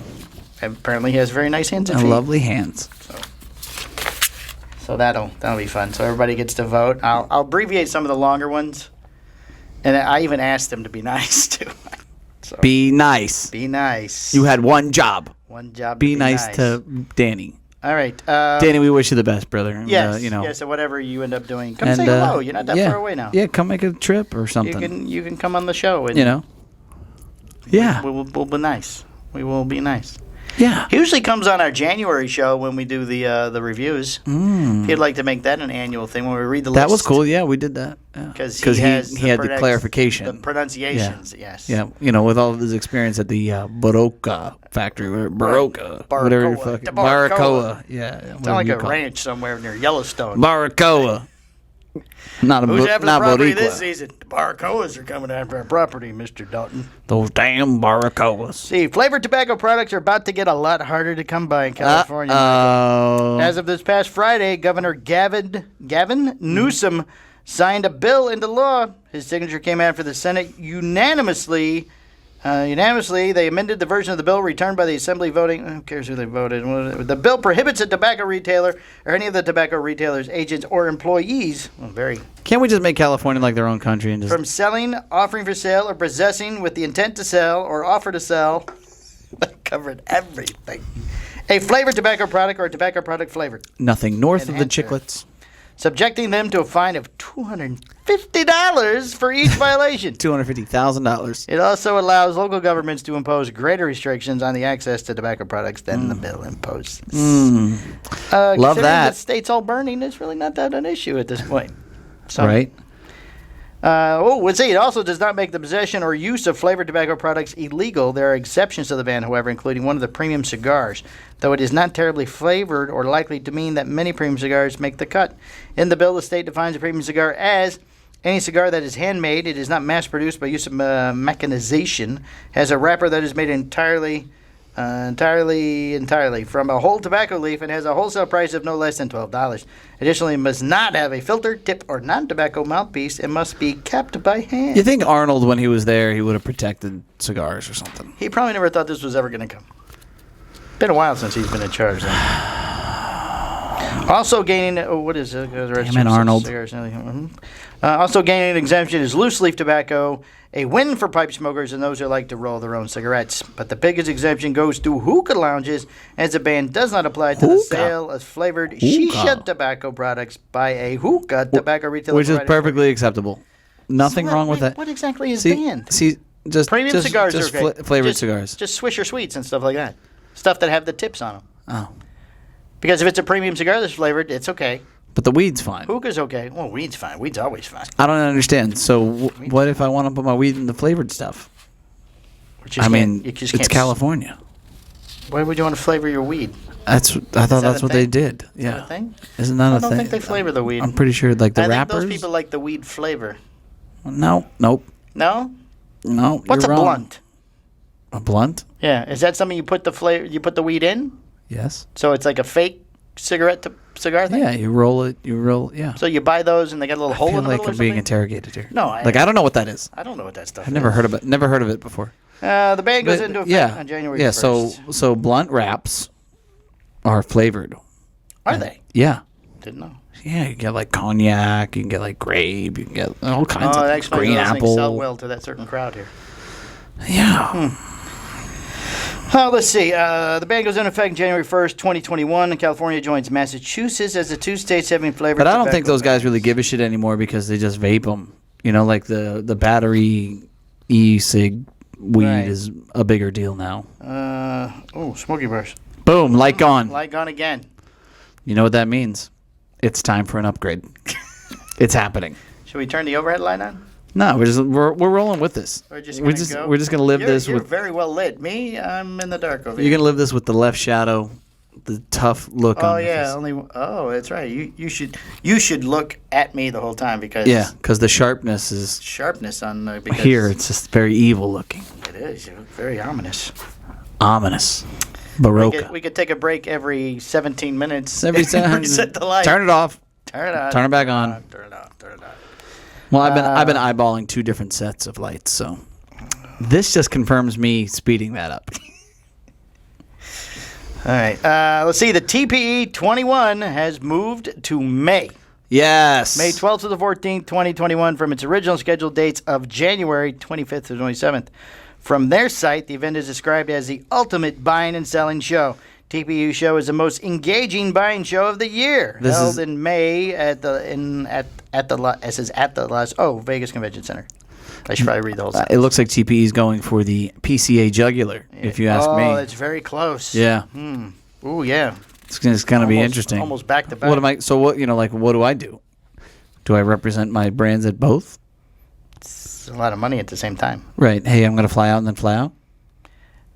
And apparently he has very nice hands and feet. Lovely hands. So that'll be fun. So everybody gets to vote. I'll abbreviate some of the longer ones. And I even asked them to be nice, too. So, be nice. Be nice. You had one job. One job. Be nice to Danny. All right. Danny, we wish you the best, brother. Yes. You know. Yes, so whatever you end up doing. Come say hello. You're not that far away now. Yeah, come make a trip or something. You can come on the show. And Yeah. We'll be nice. We will be nice. Yeah. He usually comes on our January show when we do the reviews. He'd like to make that an annual thing when we read the list. That was cool. Yeah, we did that. Because he had the clarification. The pronunciations, yes. Yeah, with all of his experience at the Barocca factory, whatever fucking Baracoa. Yeah. Sound like a ranch somewhere near Yellowstone. Baracoa. Who's having the property Boricua. this season? The Baracoas are coming after our property, Mr. Dalton. Those damn Baracoas. See, flavored tobacco products are about to get a lot harder to come by in California. As of this past Friday, Governor Gavin Newsom signed a bill into law. His signature came after the Senate unanimously. They amended the version of the bill returned by the Assembly voting. Who cares who they voted? The bill prohibits a tobacco retailer or any of the tobacco retailers, agents, or employees. Can't we just make California like their own country and just from selling, offering for sale, or possessing with the intent to sell or offer to sell? Covered everything. A flavored tobacco product or a tobacco product flavored. Nothing north of the chiclets. Subjecting them to a fine of $250 for each violation. $250,000. It also allows local governments to impose greater restrictions on the access to tobacco products than the bill imposes. Love that. The state's all burning. It's really not that an issue at this point. Right. Let's see. It also does not make the possession or use of flavored tobacco products illegal. There are exceptions to the ban, however, including one of the premium cigars, though it is not terribly flavored or likely to mean that many premium cigars make the cut. In the bill, the state defines a premium cigar as any cigar that is handmade. It is not mass-produced by use of mechanization, has a wrapper that is made entirely from a whole tobacco leaf and has a wholesale price of no less than $12. Additionally, it must not have a filter, tip, or non-tobacco mouthpiece and must be kept by hand. You think Arnold, when he was there, he would have protected cigars or something? He probably never thought this was ever going to come. Been a while since he's been in charge. Also gaining, what is it? Damn it, Arnold. Also gaining an exemption is loose leaf tobacco, a win for pipe smokers and those who like to roll their own cigarettes. But the biggest exemption goes to hookah lounges, as the ban does not apply to the sale of flavored shisha tobacco products by a hookah tobacco retailer. Which is perfectly acceptable. Nothing wrong with that. What exactly is banned? Just premium cigars just are okay. Flavored cigars. Just Swisher Sweets and stuff like that. Stuff that have the tips on them. Oh. Because if it's a premium cigar that's flavored, it's okay. But the weed's fine. Hookah's okay. Well, weed's fine. Weed's always fine. I don't understand. So what if I want to put my weed in the flavored stuff? It's California. Why would you want to flavor your weed? I thought that's what they did. Yeah. Is that a thing? Isn't that a thing? I don't think they flavor the weed. I'm pretty sure like the rappers. I think those people like the weed flavor. No. Nope. No? No. What's a wrong. blunt? A blunt? Yeah. Is that something you put the weed in? Yes. So it's like a fake cigar thing? Yeah, you roll it. Yeah. So you buy those and they got a little hole in the middle or I'm something? being interrogated here. No. I don't know what that is. I don't know what that stuff is. I've never heard of it before. The ban goes into effect on January 1st. Yeah, so blunt wraps are flavored. Are they? Yeah. Didn't know. Yeah, you get like cognac, you can get like grape, you can get all kinds of green those apple. things sell well to that certain crowd here. Yeah. Let's see. The ban goes into effect January 1st, 2021. And California joins Massachusetts as the two states having flavored. But I don't think those guys really give a shit anymore because they just vape them. You know, like the battery e-cig weed is a bigger deal now. Smoky bars. Boom, light gone. Light gone again. You know what that means? It's time for an upgrade. It's happening. Should we turn the overhead light on? No, we're rolling with this. We're just gonna live this You're with. very well lit. Me, I'm in the dark over here. You're gonna live this with the left shadow, the tough look. Oh on yeah, that's right. You should look at me the whole time because because the sharpness is on here. It's just very evil looking. It is very ominous. Ominous. Baroque. We could take a break every 17 minutes. Every time. Reset the light. Turn it off. Turn it on. Turn it back on. Turn it off. Turn it on. Well, I've been eyeballing two different sets of lights, so this just confirms me speeding that up. All right. Let's see. The TPE 21 has moved to May. Yes. May 12th to the 14th, 2021, from its original scheduled dates of January 25th to 27th. From their site, the event is described as the ultimate buying and selling show. TPU show is the most engaging buying show of the year. Held in May at the Vegas Convention Center. I should probably read the whole sentence. It looks like TPE is going for the PCA jugular, if you ask me. Oh, it's very close. Yeah. Ooh, yeah. It's going to be interesting. Almost back to back. What do I do? Do I represent my brands at both? It's a lot of money at the same time. Right. Hey, I'm going to fly out and then fly out.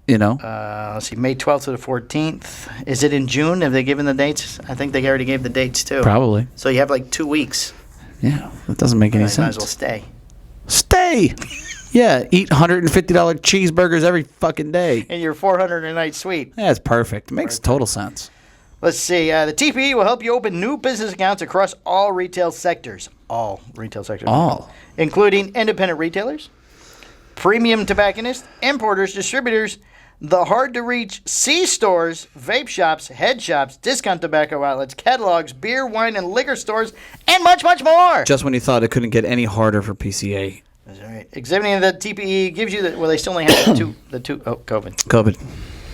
You know. Let's see, May 12th to the 14th. Is it in June? Have they given the dates? I think they already gave the dates too. Probably. So you have like 2 weeks. Yeah, that doesn't make any sense. Might as well stay. Stay. Yeah, eat $150 cheeseburgers every fucking day. In your 400 a night suite. That's perfect. Makes total sense. Let's see. The TPE will help you open new business accounts across all retail sectors. All retail sectors. All. Including independent retailers, premium tobacconists, importers, distributors, the hard-to-reach C-stores, vape shops, head shops, discount tobacco outlets, catalogs, beer, wine, and liquor stores, and much, much more. Just when you thought it couldn't get any harder for PCA. That's right. Exhibiting the TPE gives you they still only have COVID.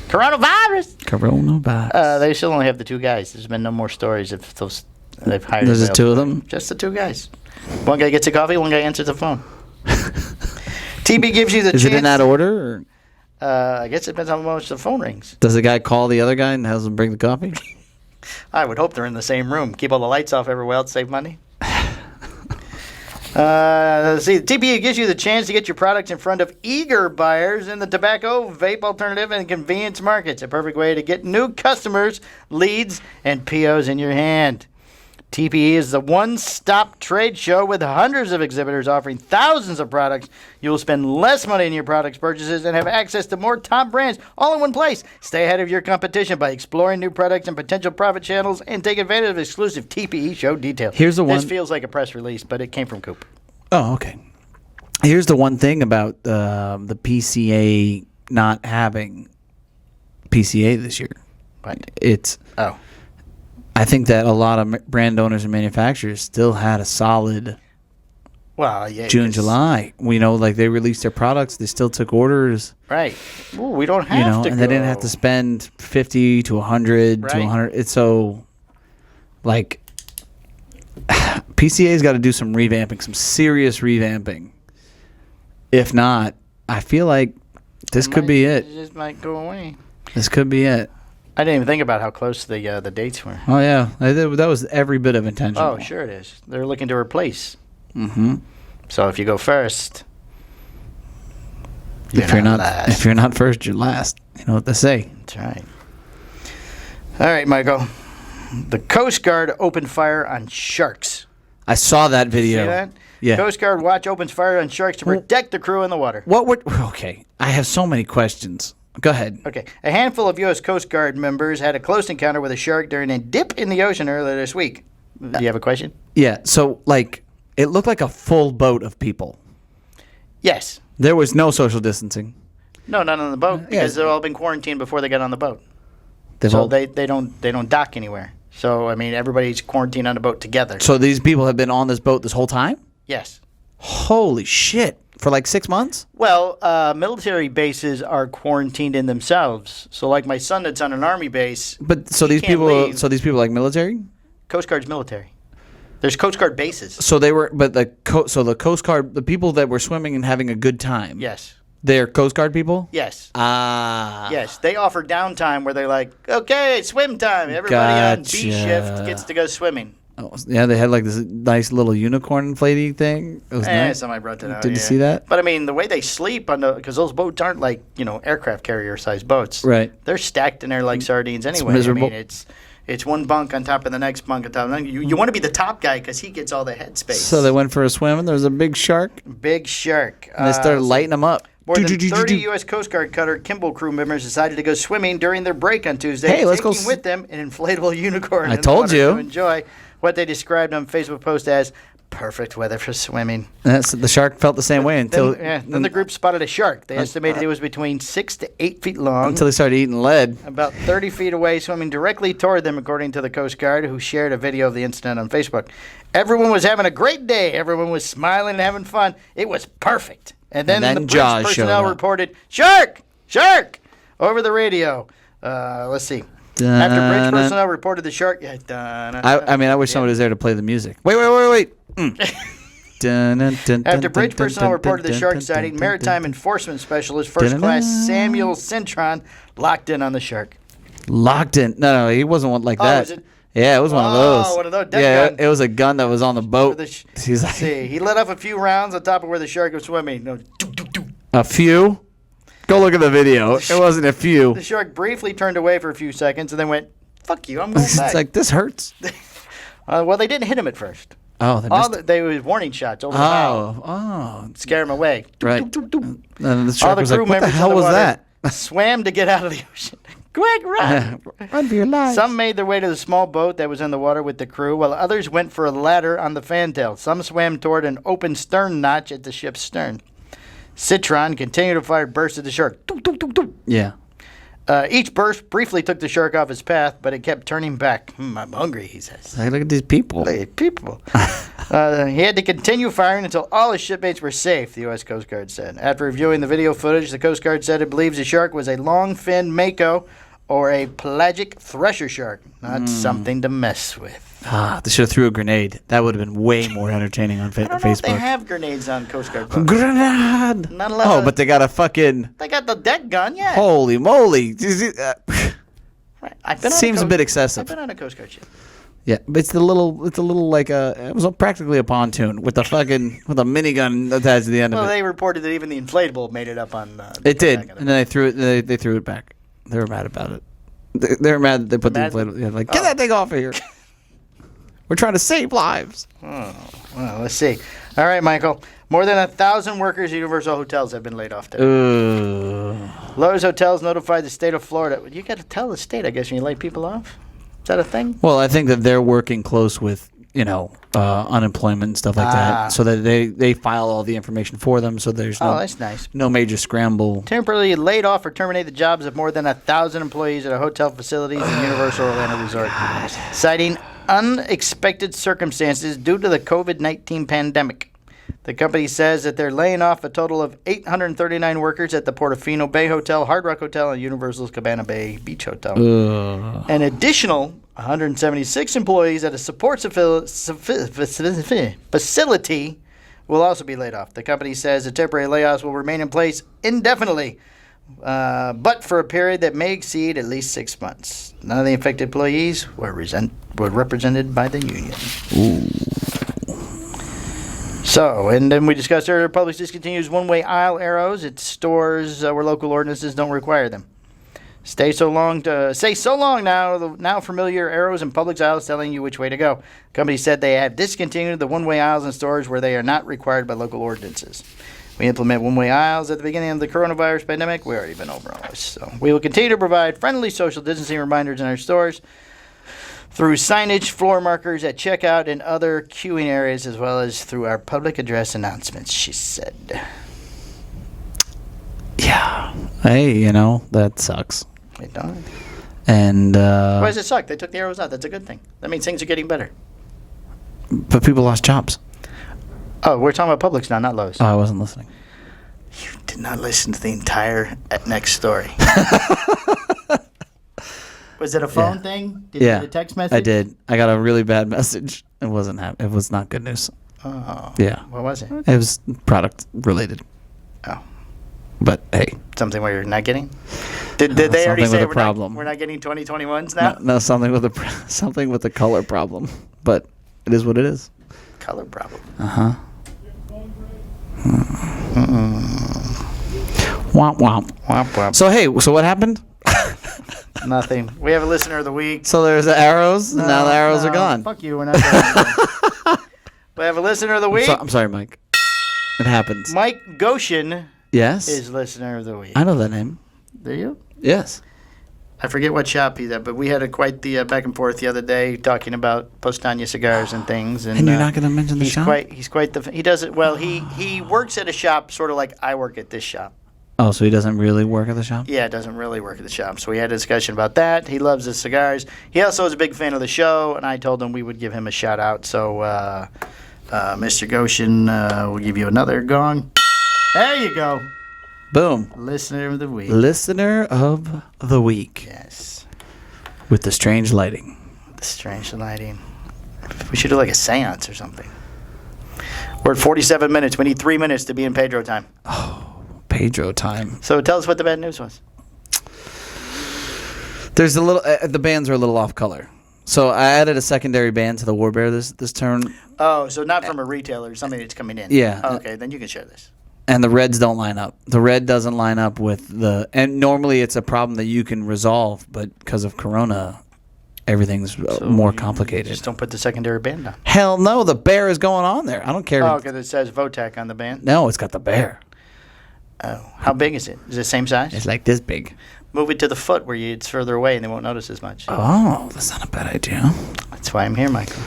Coronavirus. They still only have the two guys. There's been no more stories of those. They've hired. There's just two of them? Just the two guys. One guy gets a coffee, one guy answers the phone. TP gives you the chance. Is it in that order? Or? I guess it depends on how much the phone rings. Does the guy call the other guy and has him bring the coffee? I would hope they're in the same room. Keep all the lights off everywhere else, save money. See, TPE gives you the chance to get your products in front of eager buyers in the tobacco, vape alternative, and convenience markets. A perfect way to get new customers, leads, and POs in your hand. TPE is the one-stop trade show with hundreds of exhibitors offering thousands of products. You will spend less money on your products purchases and have access to more top brands all in one place. Stay ahead of your competition by exploring new products and potential profit channels and take advantage of exclusive TPE show details. Here's the one. This feels like a press release, but it came from Coop. Oh, okay. Here's the one thing about the PCA not having PCA this year. Right. It's I think that a lot of brand owners and manufacturers still had a solid June, July. Like they released their products, they still took orders. Right. Ooh, we don't have to and they didn't have to spend 50 to 100 to 100. It's so, like, PCA's got to do some revamping, some serious revamping. If not, I feel like this could be it. It just might go away. This could be it. I didn't even think about how close the dates were. Oh, yeah. That was every bit of intentional. Oh, sure it is. They're looking to replace. Mm-hmm. So if you go first, if you're not first, you're last. You know what they say. That's right. All right, Michael. The Coast Guard opened fire on sharks. I saw that video. See that? Yeah. Coast Guard watch opens fire on sharks to protect the crew in the water. Okay. I have so many questions. Go ahead. Okay. A handful of U.S. Coast Guard members had a close encounter with a shark during a dip in the ocean earlier this week. Do you have a question? Yeah. So, it looked like a full boat of people. Yes. There was no social distancing. No, not on the boat because they've all been quarantined before they got on the boat. They don't dock anywhere. So everybody's quarantined on the boat together. So these people have been on this boat this whole time? Yes. Holy shit! For 6 months? Well, military bases are quarantined in themselves. So, like my son that's on an army base. But these people like military? Coast Guard's military. There's Coast Guard bases. So they were, but the Coast Guard, the people that were swimming and having a good time. Yes. They're Coast Guard people? Yes. Ah. Yes. They offer downtime where they're like, okay, swim time. Everybody on B shift gets to go swimming. Oh, yeah, they had this nice little unicorn inflating thing. It was nice. Somebody brought that out. Did you see that? But the way they sleep because those boats aren't aircraft carrier sized boats. Right. They're stacked in there like sardines anyway. It's miserable. It's one bunk on top of the next bunk on top of the next. You want to be the top guy because he gets all the headspace. So they went for a swim and there was a big shark. Big shark. And they started lighting them up. More than 30 U.S. Coast Guard cutter Kimball crew members decided to go swimming during their break on Tuesday, taking with them an inflatable unicorn. I told you. To enjoy what they described on Facebook post as perfect weather for swimming. The shark felt the same way until... Then the group spotted a shark. They estimated it was between 6 to 8 feet long. Until they started eating lead. About 30 feet away, swimming directly toward them, according to the Coast Guard, who shared a video of the incident on Facebook. Everyone was having a great day. Everyone was smiling and having fun. It was perfect. And then the bridge personnel reported, "Shark! Shark!" over the radio. Let's see. After bridge personnel reported the shark... I wish somebody was there to play the music. Wait. After bridge personnel reported the shark sighting, Maritime Enforcement Specialist First Class Samuel Cintron locked in on the shark. Locked in? No, he wasn't one like that. Was it? Yeah, it was one of those. Oh, one of those. Gun. It was a gun that was on the boat. He let off a few rounds on top of where the shark was swimming. A few? Go look at the video. It wasn't a few. The shark briefly turned away for a few seconds and then went, "Fuck you, I'm going back." It's like, this hurts. Well, they didn't hit him at first. Oh, they was warning shots over the bow. Oh. Scare him away. Right. And the shark all the was crew like, what the members hell was that? Swam to get out of the ocean. Quick, run! Run for your lives. Some made their way to the small boat that was in the water with the crew, while others went for a ladder on the fantail. Some swam toward an open stern notch at the ship's stern. Citron continued to fire bursts at the shark. Yeah. Each burst briefly took the shark off his path, but it kept turning back. I'm hungry, he says. Hey, look at these people. Hey, people. He had to continue firing until all his shipmates were safe, the U.S. Coast Guard said. After reviewing the video footage, the Coast Guard said it believes the shark was a long-finned mako or a pelagic thresher shark, not something to mess with. They should have threw a grenade. That would have been way more entertaining on Facebook. I don't know if they have grenades on Coast Guard boats. Grenade! Not a lot but they got a fucking... They got the deck gun, yeah. Holy moly. I've been Seems a bit excessive. I've been on a Coast Guard ship. Yeah, but it's a little it was practically a pontoon with a minigun attached to the end of it. Well, they reported that even the inflatable made it up on... it did, and then they threw it back. They were mad about it. They were mad that they put the inflatable... Yeah, get that thing off of here. We're trying to save lives. Oh, well, let's see. All right, Michael. More than 1,000 workers at Universal Hotels have been laid off today. Lowe's Hotels notified the state of Florida. You got to tell the state, I guess, when you lay people off. Is that a thing? Well, I think that they're working close with unemployment and stuff like that, so that they file all the information for them. So there's that's nice. No major scramble. Temporarily laid off or terminated the jobs of more than 1,000 employees at a hotel facilities in Universal Orlando Resort, citing unexpected circumstances due to the COVID-19 pandemic. The company says that they're laying off a total of 839 workers at the Portofino Bay Hotel, Hard Rock Hotel, and Universal's Cabana Bay Beach Hotel. An additional 176 employees at a support facility will also be laid off. The company says the temporary layoffs will remain in place indefinitely, but for a period that may exceed at least 6 months. None of the affected employees were represented by the union. Ooh. So, and then we discussed earlier, Publix discontinues one-way aisle arrows at stores where local ordinances don't require them. Say so long now. The now familiar arrows in Publix aisles telling you which way to go. The company said they have discontinued the one-way aisles in stores where they are not required by local ordinances. We implement one-way aisles at the beginning of the coronavirus pandemic. We've already been over all this. So we will continue to provide friendly social distancing reminders in our stores through signage, floor markers at checkout, and other queuing areas, as well as through our public address announcements, she said. Yeah. Hey, that sucks. It does. And why does it suck? They took the arrows out. That's a good thing. That means things are getting better. But people lost jobs. Oh, we're talking about Publix now, not Lowe's. Oh, I wasn't listening. You did not listen to the entire next story. Was it a phone thing? Did you get a text message? I did. I got a really bad message. It wasn't. It was not good news. Oh. Yeah. What was it? It was product related. Oh. But hey. Something where you're not getting? Did they already say we're not getting 2021s now? No, something with a color problem. But it is what it is. Color problem. Uh-huh. Womp womp. Womp womp. So hey, what happened? Nothing. We have a listener of the week. So there's the arrows, and now the arrows are gone. Fuck you. We're not doing We have a listener of the week. I'm sorry, Mike. It happens. Mike Goshen Yes. is listener of the week. I know that name. Do you? Yes. I forget what shop he's at, but we had quite the back and forth the other day talking about Powstanie Cigars and things. And you're not going to mention the shop? He's quite the. He does it well. He works at a shop sort of like I work at this shop. Oh, so he doesn't really work at the shop? Yeah, doesn't really work at the shop. So we had a discussion about that. He loves his cigars. He also is a big fan of the show, and I told him we would give him a shout out. So, Mr. Goshen, we'll give you another gong. There you go. Boom. Listener of the week. Listener of the week. Yes. With the strange lighting. The strange lighting. We should do like a seance or something. We're at 47 minutes. We need 3 minutes to be in Pedro time. Oh. Pedro time. So tell us what the bad news was. There's a little. The bands are a little off color. So I added a secondary band to the Warbear this turn. Oh, so not from a retailer, something that's coming in. Yeah. Oh, okay, then you can share this. And the reds don't line up. The red doesn't line up with the. And normally it's a problem that you can resolve, but because of Corona, everything's more complicated. Just don't put the secondary band on. Hell no, the bear is going on there. I don't care. Oh, because it says Votac on the band. No, it's got the bear. Oh, how big is it? Is it the same size? It's like this big. Move it to the foot where it's further away and they won't notice as much. Oh, that's not a bad idea. That's why I'm here, Michael.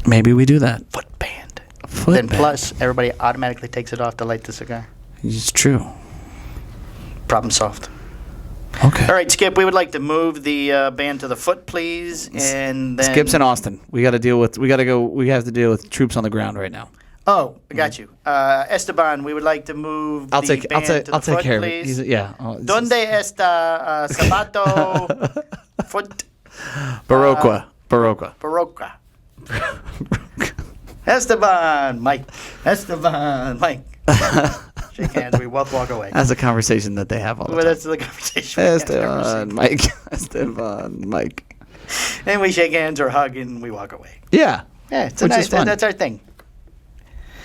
Maybe we do that. Foot band. Then plus, everybody automatically takes it off to light the cigar. It's true. Problem solved. Okay. All right, Skip, we would like to move the band to the foot, please. And then Skip's in Austin. We have to deal with troops on the ground right now. Oh, I got you. Esteban, we would like to move the band to the foot, care please. of it. Yeah. Donde está zapato foot? Barroca. Esteban, Mike. Shake hands. We both walk away. That's a conversation that they have all the time. That's the conversation. Esteban, Mike. Esteban, Mike. And we shake hands or hug and we walk away. Yeah. Yeah, it's nice. That's our thing.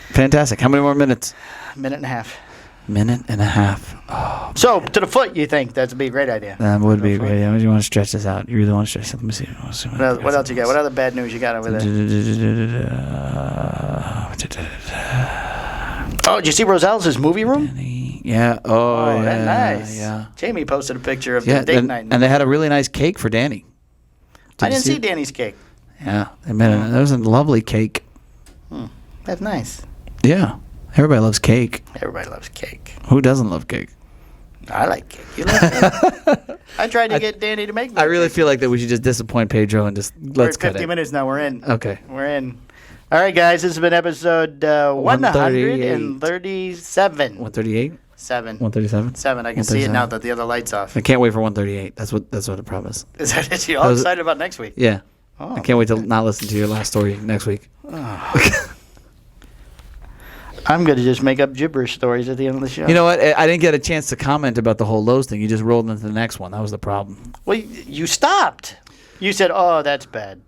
Fantastic. How many more minutes? Minute and a half. Oh, so, to the foot, you think that'd be a great idea? That would be a great idea. You want to stretch this out? You really want to stretch it? Let me see. What else you got? What other bad news you got over there? Oh, did you see Roselle's movie room? Yeah. Oh, yeah. That's nice. Yeah. Jamie posted a picture of the date night. And they had a really nice cake for Danny. I didn't see Danny's cake. Yeah, they made it. That was a lovely cake. That's nice. Yeah, everybody loves cake. Everybody loves cake. Who doesn't love cake? I like cake. You like cake? I tried to get Danny to make me. I really feel like that we should just disappoint Pedro and just let's We're at cut 50 it. minutes now. We're in. Okay. We're in. All right, guys. This has been episode 137. 138. 137. 7. I can see it now that the other light's off. I can't wait for 138. That's what I promise. Is that it? You're all excited about next week? Yeah. Oh, I can't wait to not listen to your last story next week. I'm going to just make up gibberish stories at the end of the show. You know what? I didn't get a chance to comment about the whole Lowe's thing. You just rolled into the next one. That was the problem. Well, you stopped. You said, "Oh, that's bad,"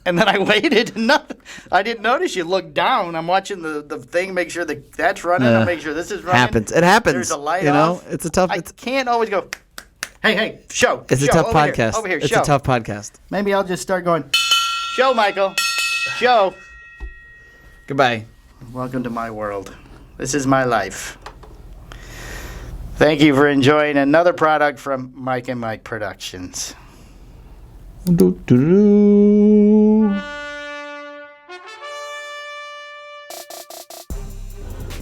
and then I waited. And nothing. I didn't notice. You looked down. I'm watching the thing. Make sure that's running. I'll make sure this is running. It happens. There's a light you know, off. it's a tough. I can't always go. Hey, show. It's show, a tough over podcast. Here, over here, it's show. a tough podcast. Maybe I'll just start going. Show, Michael. Show. Goodbye. Welcome to my world. This is my life. Thank you for enjoying another product from Mike and Mike Productions.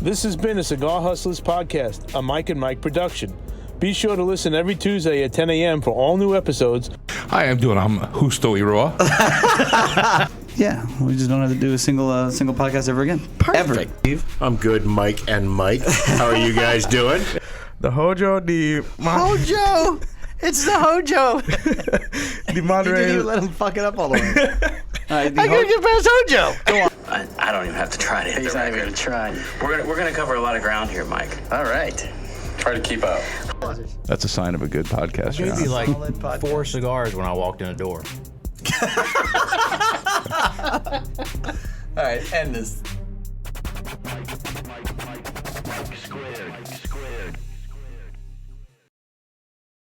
This has been a Cigar Hustlers podcast, a Mike and Mike production. Be sure to listen every Tuesday at 10 a.m. for all new episodes. Hi, I'm Husto Iroa. Yeah, we just don't have to do a single podcast ever again. Perfect. Ever. I'm good, Mike and Mike. How are you guys doing? The Hojo, Hojo! It's the Hojo! the You Monterey. didn't even let him fuck it up all the way. I gotta get past Hojo! Go on. I don't even have to try to hit He's the not record. even gonna try. We're gonna cover a lot of ground here, Mike. All right. Try to keep up. That's a sign of a good podcast. Maybe John. like 4 cigars when I walked in the door. All right, end this. Mike squared.